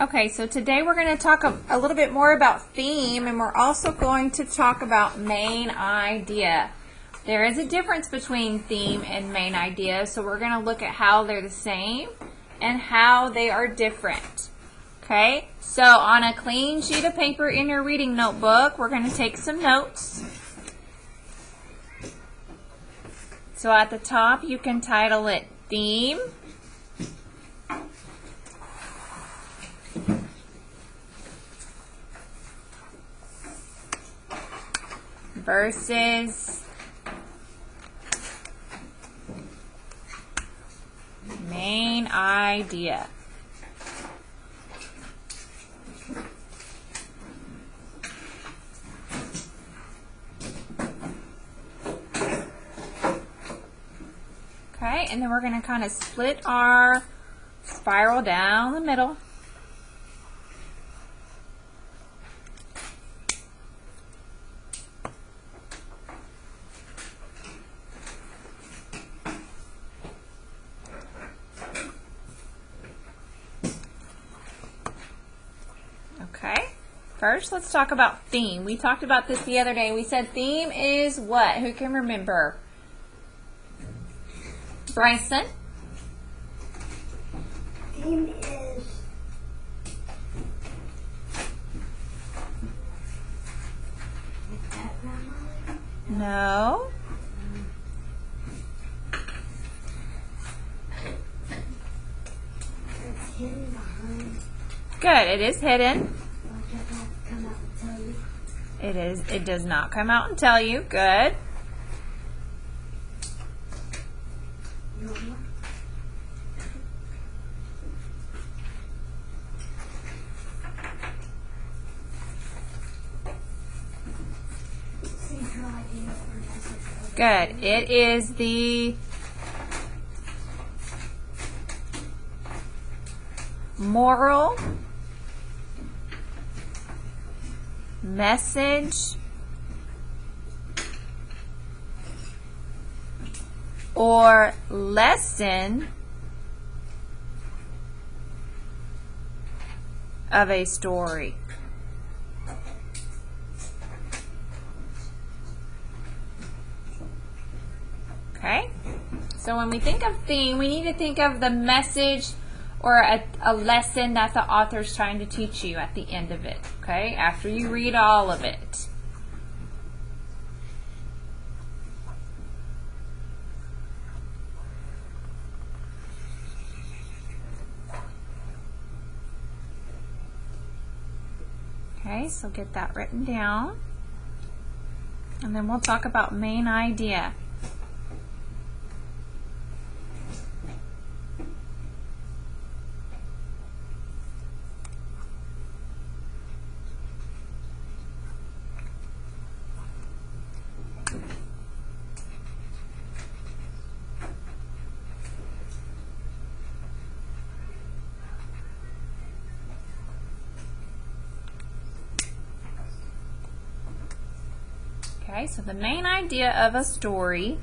Okay, so today we're going to talk a little bit more about theme, and we're also going to talk about main idea. There is a difference between theme and main idea, so we're going to look at how they're the same and how they are different. Okay, so on a clean sheet of paper in your reading notebook, we're going to take some notes. So at the top, you can title it Theme. Versus main idea. Okay, and then we're going to kind of split our spiral down the middle. Okay, first let's talk about theme. We talked about this the other day. We said theme is what? Who can remember? Bryson? Theme is No. it's hidden behind. Good, it is hidden. Does that come out and tell you? It does not come out and tell you. Good. You want more? Central idea or message. Good. It is the moral, message, or lesson of a story. Okay? So when we think of theme, we need to think of the message or a lesson that the author is trying to teach you at the end of it. Okay? After you read all of it. Okay, so get that written down. And then we'll talk about main idea. Okay, so the main idea of a story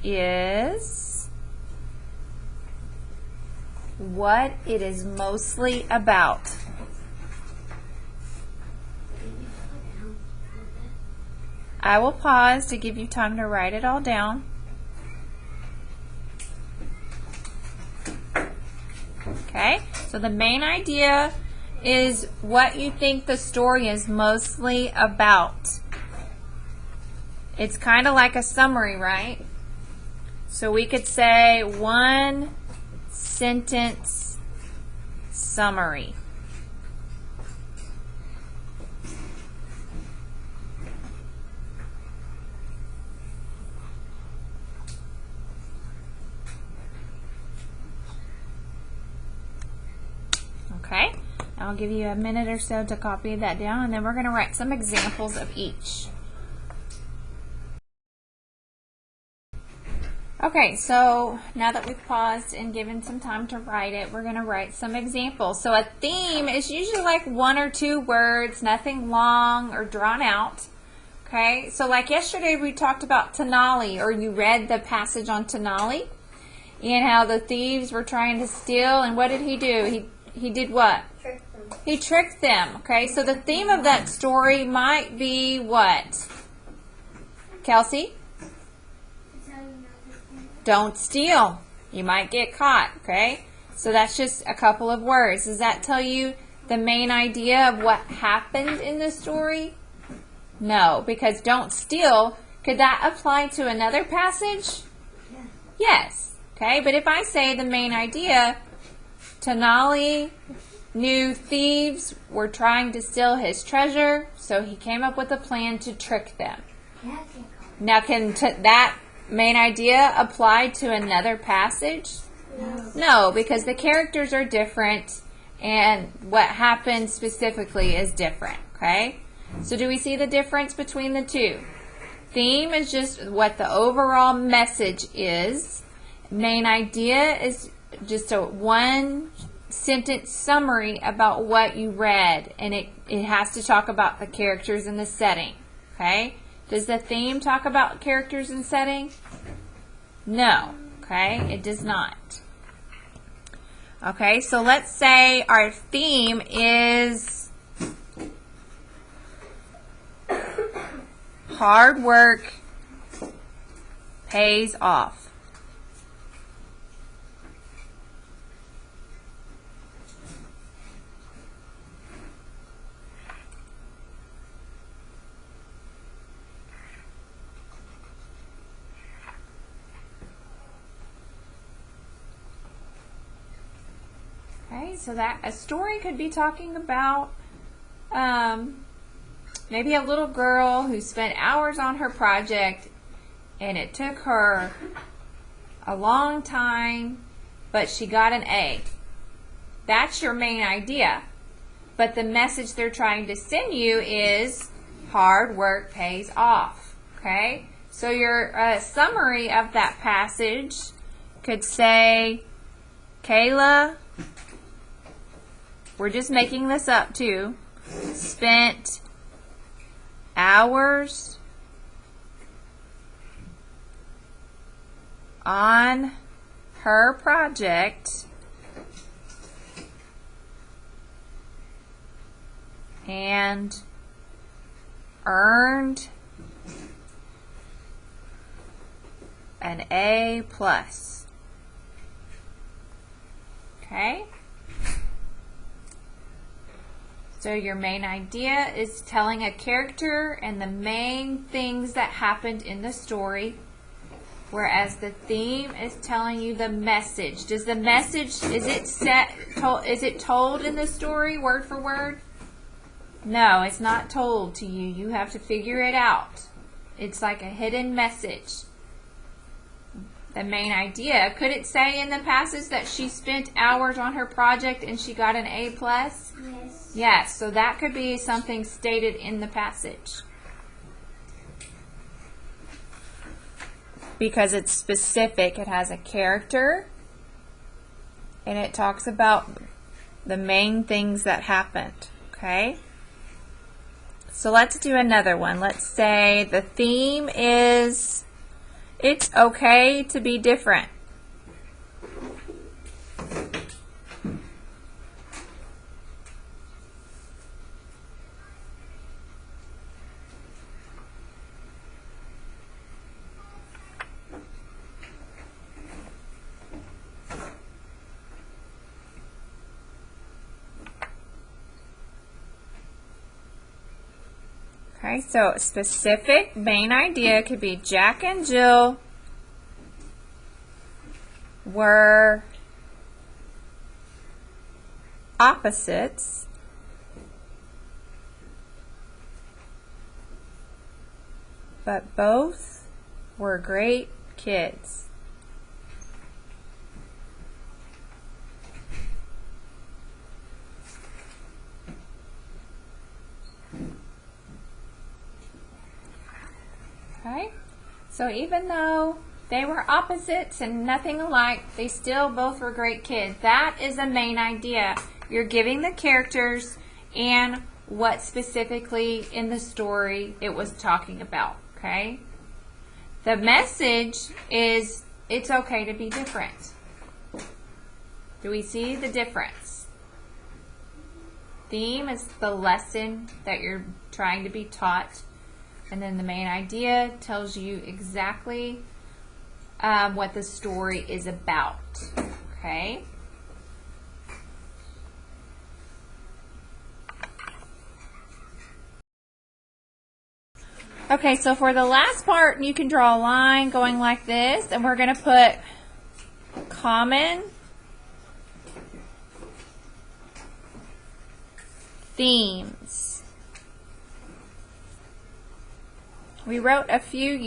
is what it is mostly about. I will pause to give you time to write it all down. Okay, so the main idea is what you think the story is mostly about. It's kind of like a summary, right? So we could say one sentence summary. Okay? I'll give you a minute or so to copy that down, and then we're going to write some examples of each. Okay, so now that we've paused and given some time to write it, we're going to write some examples. So a theme is usually like 1 or 2 words, nothing long or drawn out. Okay, so like yesterday we talked about Tenali, or you read the passage on Tenali. and how the thieves were trying to steal, and what did he do? He did what? Trick them. He tricked them. Okay, so the theme of that story might be what? Kelsey? Don't steal. You might get caught. Okay, so that's just a couple of words. Does that tell you the main idea of what happened in the story? No, because don't steal, could that apply to another passage? Yeah. Yes. Okay, but if I say the main idea, Tenali knew thieves were trying to steal his treasure, so he came up with a plan to trick them. Yeah, Now, can that main idea apply to another passage? no. No, because the characters are different and what happened specifically is different. Okay? So do we see the difference between the two? Theme is just what the overall message is. Main idea is just a one sentence summary about what you read, and it has to talk about the characters and the setting. Okay? Does the theme talk about characters and setting? No. Okay? It does not. Okay, so let's say our theme is hard work pays off. Okay, so that a story could be talking about maybe a little girl who spent hours on her project and it took her a long time, but she got an A. That's your main idea. But the message they're trying to send you is hard work pays off. Okay? So your summary of that passage could say, Kayla, we're just making this up too, spent hours on her project and earned an A+. Okay? So your main idea is telling a character and the main things that happened in the story, whereas the theme is telling you the message. Does the message, is it told in the story word for word? No, it's not told to you. You have to figure it out. It's like a hidden message. The main idea, could it say in the passage that she spent hours on her project and she got an A+? Yes. Yes, so that could be something stated in the passage. Because it's specific, it has a character, and it talks about the main things that happened. Okay? So let's do another one. Let's say the theme is, it's okay to be different. Okay, so specific main idea could be Jack and Jill were opposites, but both were great kids. Okay, so even though they were opposites and nothing alike, they still both were great kids. That is the main idea. You're giving the characters and what specifically in the story it was talking about. Okay, the message is it's okay to be different. Do we see the difference? Theme is the lesson that you're trying to be taught, and then the main idea tells you exactly what the story is about. Okay? Okay, so for the last part, you can draw a line going like this, and we're going to put common themes. We wrote a few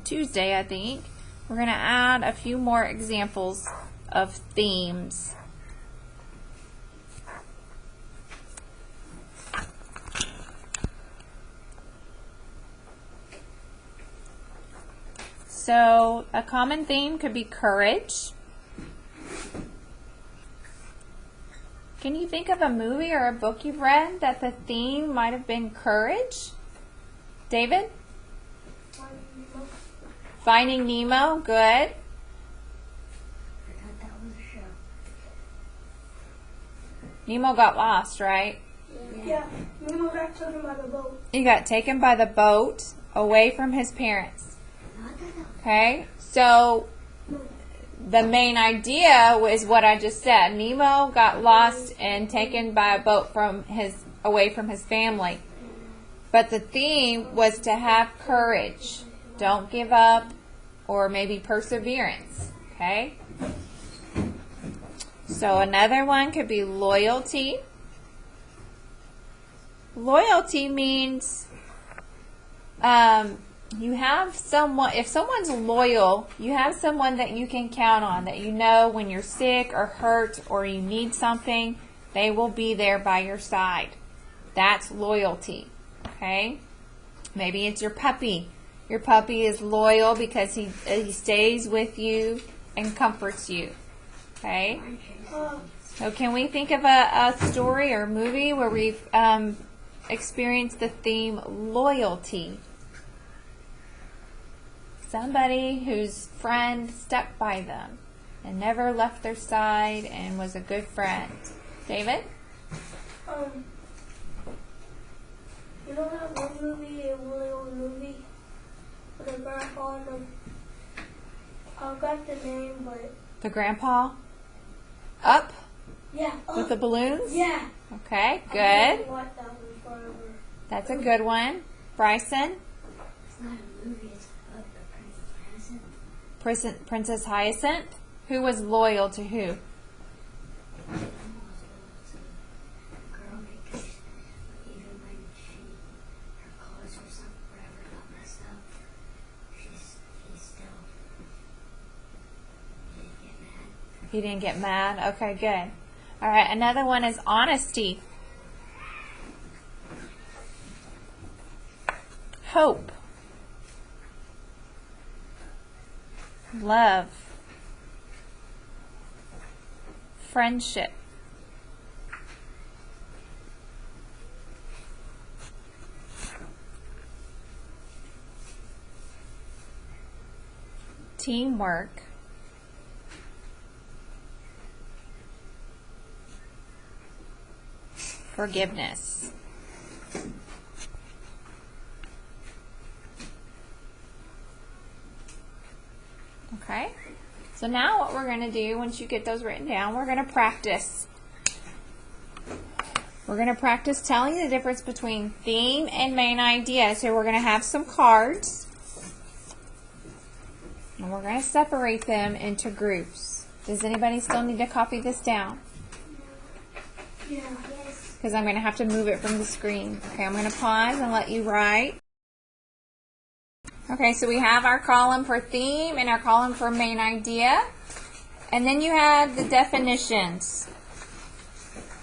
Tuesday, I think. We're going to add a few more examples of themes. So a common theme could be courage. Can you think of a movie or a book you've read that the theme might have been courage? David? Finding Nemo, good. I thought that was a show. Nemo got lost, right? Yeah, Nemo got taken by the boat. He got taken by the boat away from his parents. Okay, so the main idea was what I just said. Nemo got lost and taken by a boat away from his family. But the theme was to have courage. Don't give up, or maybe perseverance. Okay? So another one could be loyalty. Loyalty means you have someone, if someone's loyal, you have someone that you can count on, that you know when you're sick or hurt or you need something, they will be there by your side. That's loyalty. Okay? Maybe it's your puppy. Your puppy is loyal because he stays with you and comforts you. Okay? So can we think of a story or movie where we've experienced the theme loyalty? Somebody whose friend stuck by them and never left their side and was a good friend. David? You know that one movie, a really old movie, with a grandpa and I got the name, but The grandpa? Up? yeah, With the balloons? yeah. Okay, I good. watched that one forever. That's a good one. Bryson? It's not a movie, it's about the Princess Hyacinth. Princess Hyacinth? Who was loyal to who? Emma was loyal to the girl because even when her clothes or something, whatever got messed up, he still didn't get mad. He didn't get mad? Okay, good. All right, another one is honesty. Hope. Love. Friendship. Teamwork. Forgiveness. Okay? So now what we're going to do, once you get those written down, we're going to practice. We're going to practice telling the difference between theme and main idea. So we're going to have some cards. And we're going to separate them into groups. Does anybody still need to copy this down? Yeah. Yes. Because I'm going to have to move it from the screen. Okay, I'm going to pause and let you write. Okay, so we have our column for theme and our column for main idea. And then you have the definitions.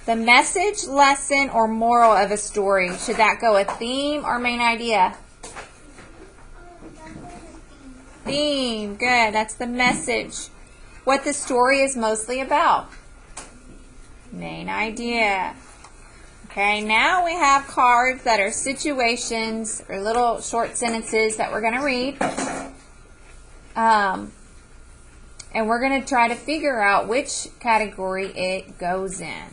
The message, lesson, or moral of a story. Should that go with theme or main idea? Theme. Good. That's the message. What the story is mostly about. Main idea. Okay, now we have cards that are situations or little short sentences that we're going to read. And we're going to try to figure out which category it goes in.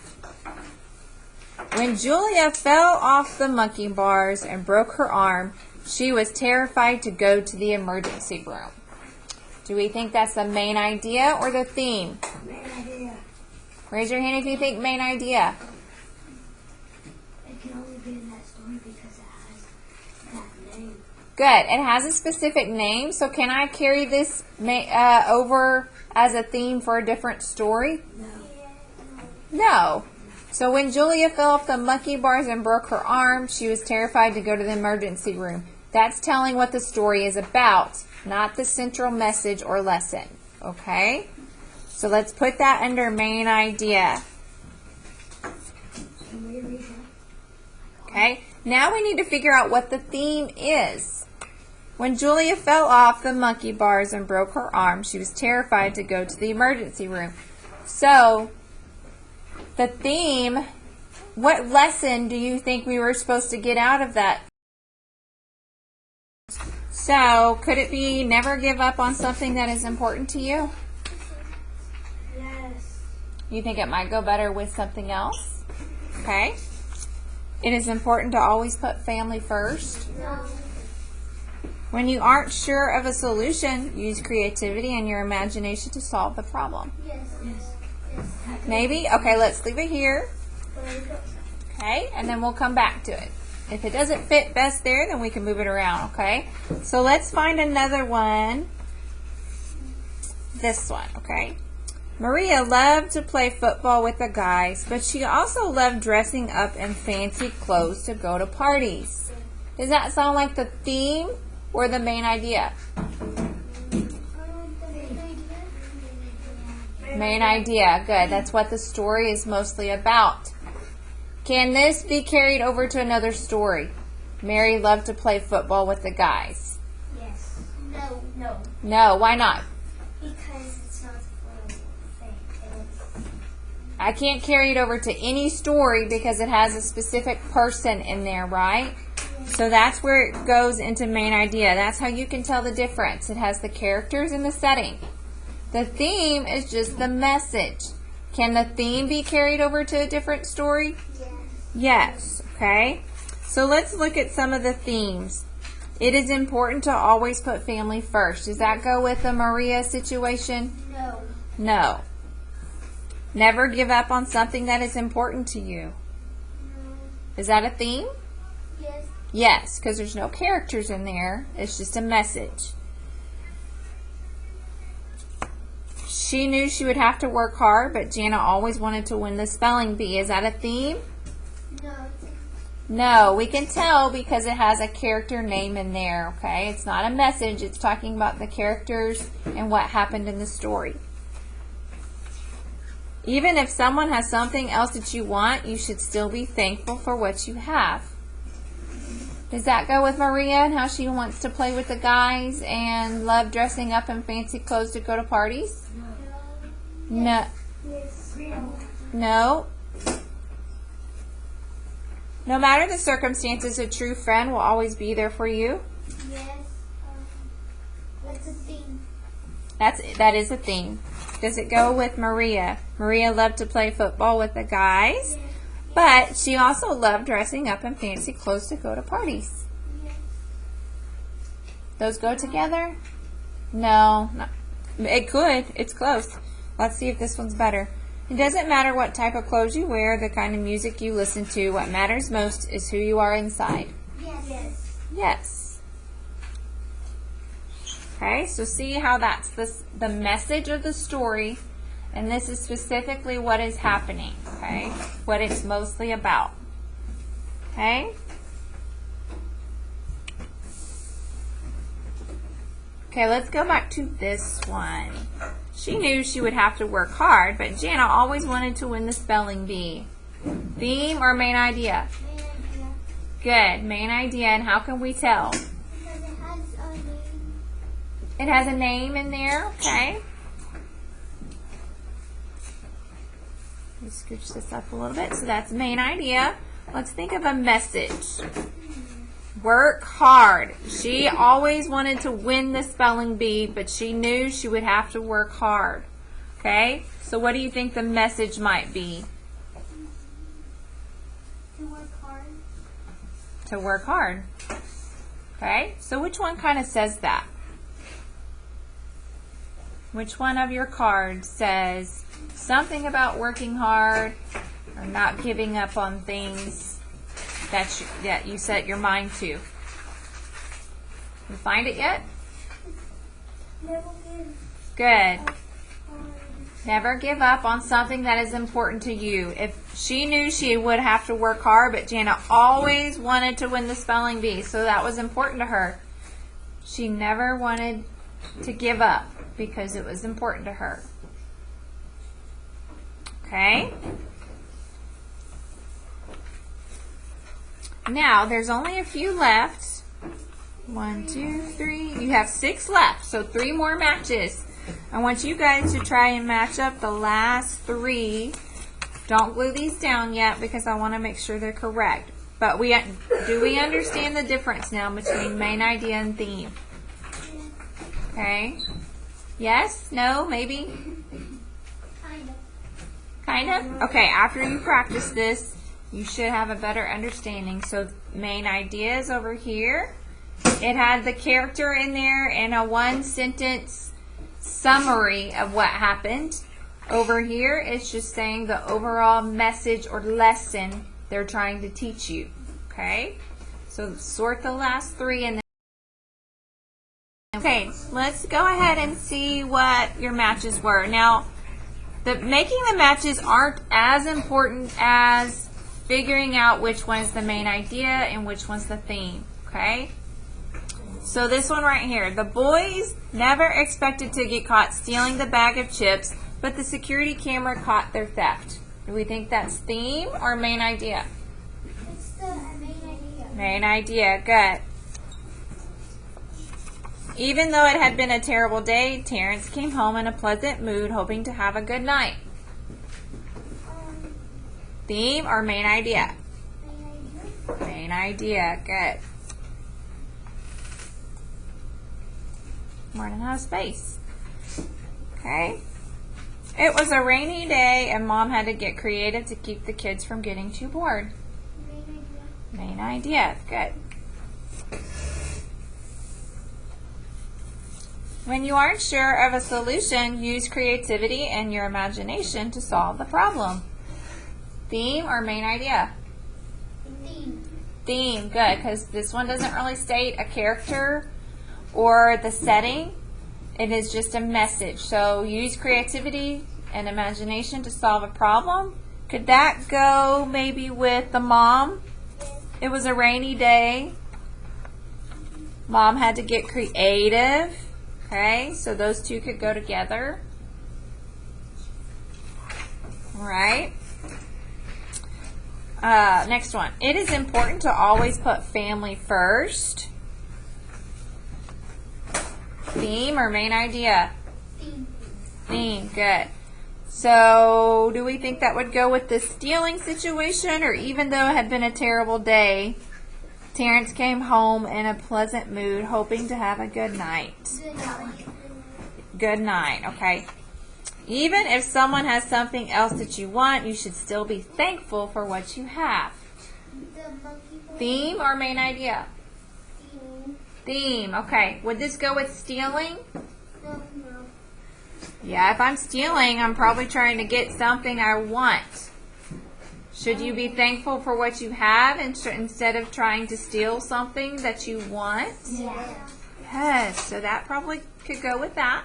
When Julia fell off the monkey bars and broke her arm, she was terrified to go to the emergency room. Do we think that's the main idea or the theme? Main idea. Raise your hand if you think main idea. It can only be in that story because it has that name. Good. It has a specific name, so can I carry this over as a theme for a different story? No. No. So when Julia fell off the monkey bars and broke her arm, she was terrified to go to the emergency room. That's telling what the story is about, not the central message or lesson. Okay? So let's put that under main idea. Can we read that? Okay? Now we need to figure out what the theme is. When Julia fell off the monkey bars and broke her arm, she was terrified to go to the emergency room. So, the theme, what lesson do you think we were supposed to get out of that? So, could it be never give up on something that is important to you? Yes. You think it might go better with something else? Okay. It is important to always put family first. No. When you aren't sure of a solution, use creativity and your imagination to solve the problem. Yes. Yes. Yes. Maybe? Okay, let's leave it here. But Okay, and then we'll come back to it. If it doesn't fit best there, then we can move it around, okay? So let's find another one. This one, okay? Maria loved to play football with the guys, but she also loved dressing up in fancy clothes to go to parties. Does that sound like the theme or the main idea? Main idea. Good. That's what the story is mostly about. Can this be carried over to another story? Mary loved to play football with the guys. Yes. No. No. No, why not? Because it's not for thing. I can't carry it over to any story because it has a specific person in there, right? So that's where it goes into main idea. That's how you can tell the difference. It has the characters and the setting. The theme is just the message. Can the theme be carried over to a different story? Yes. Yes. Okay. So let's look at some of the themes. It is important to always put family first. Does that go with the Maria situation? No. No. Never give up on something that is important to you. No. Is that a theme? Yes. Yes, because there's no characters in there. It's just a message. She knew she would have to work hard, but Jana always wanted to win the spelling bee. Is that a theme? No. No, we can tell because it has a character name in there, okay? It's not a message. It's talking about the characters and what happened in the story. Even if someone has something else that you want, you should still be thankful for what you have. Does that go with Maria and how she wants to play with the guys and love dressing up in fancy clothes to go to parties? No. yes. No. No matter the circumstances, a true friend will always be there for you. Yes. What's the theme? That is a theme. Does it go with Maria? Maria loved to play football with the guys, but she also loved dressing up in fancy clothes to go to parties. Yes. Those go together? No. It could. It's close. Let's see if this one's better. It doesn't matter what type of clothes you wear, the kind of music you listen to. What matters most is who you are inside. Yes. Yes. Yes. Okay, so see how that's the message of the story, and this is specifically what is happening, okay? What it's mostly about. Okay? Okay, let's go back to this one. She knew she would have to work hard, but Jana always wanted to win the spelling bee. Theme or main idea? Main idea. Good, main idea, and how can we tell? Because it has a name. It has a name in there, okay? Let me scooch this up a little bit. So that's main idea. Let's think of a message. Work hard. She always wanted to win the spelling bee, but she knew she would have to work hard. Okay? So what do you think the message might be? To work hard. To work hard. Okay? So which one kind of says that? Which one of your cards says something about working hard or not giving up on things that you set your mind to? You find it yet? Never give Good. up. Never give up on something that is important to you. If she knew she would have to work hard, but Jana always wanted to win the spelling bee, so that was important to her. She never wanted to give up because it was important to her. Okay? Now, there's only a few left. 1, 2, 3. You have 6 left, so 3 more matches. I want you guys to try and match up the last 3. Don't glue these down yet because I want to make sure they're correct. But do we understand the difference now between main idea and theme? Okay? Yes? No? Maybe? Kind of? Okay, after you practice this, you should have a better understanding. So main idea is over here. It had the character in there and a 1-sentence summary of what happened. Over here, it's just saying the overall message or lesson they're trying to teach you. Okay? So sort the last 3 and then. Okay, let's go ahead and see what your matches were. Now, making the matches aren't as important as figuring out which one is the main idea and which one's the theme. Okay? So this one right here. The boys never expected to get caught stealing the bag of chips, but the security camera caught their theft. Do we think that's theme or main idea? It's the main idea. Main idea. Good. Even though it had been a terrible day, Terrence came home in a pleasant mood, hoping to have a good night. Theme or main idea? Main idea. Main idea. Good. Running out of space. Okay. It was a rainy day and Mom had to get creative to keep the kids from getting too bored. Main idea. Main idea. Good. When you aren't sure of a solution, use creativity and your imagination to solve the problem. Theme or main idea? Theme. Theme. Good, because this one doesn't really state a character or the setting. It is just a message. So use creativity and imagination to solve a problem. Could that go maybe with the mom? It was a rainy day. Mom had to get creative. Okay, so those two could go together. All right. Next one. It is important to always put family first. Theme or main idea? Theme. Theme, good. So, do we think that would go with the stealing situation, or even though it had been a terrible day, Terrence came home in a pleasant mood, hoping to have a good night? Good night. Good night, okay. Even if someone has something else that you want, you should still be thankful for what you have. The monkey boy. Theme or main idea? Theme. Theme, okay. Would this go with stealing? No. Yeah, if I'm stealing, I'm probably trying to get something I want. Should you be thankful for what you have instead of trying to steal something that you want? Yeah. Yes, so that probably could go with that.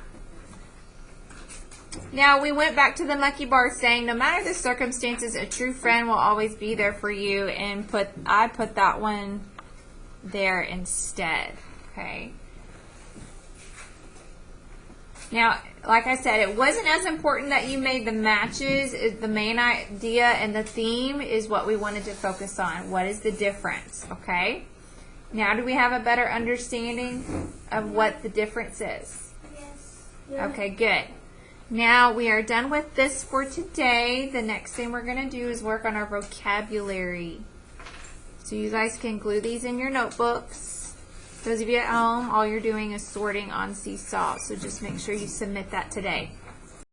Now, we went back to the monkey bar saying, no matter the circumstances, a true friend will always be there for you, and I put that one there instead, okay? Now, like I said, it wasn't as important that you made the matches. The main idea and the theme is what we wanted to focus on. What is the difference, okay? Now, do we have a better understanding of what the difference is? Yes. Okay, good. Now, we are done with this for today. The next thing we're going to do is work on our vocabulary. So you guys can glue these in your notebooks. Those of you at home, all you're doing is sorting on Seesaw. So just make sure you submit that today.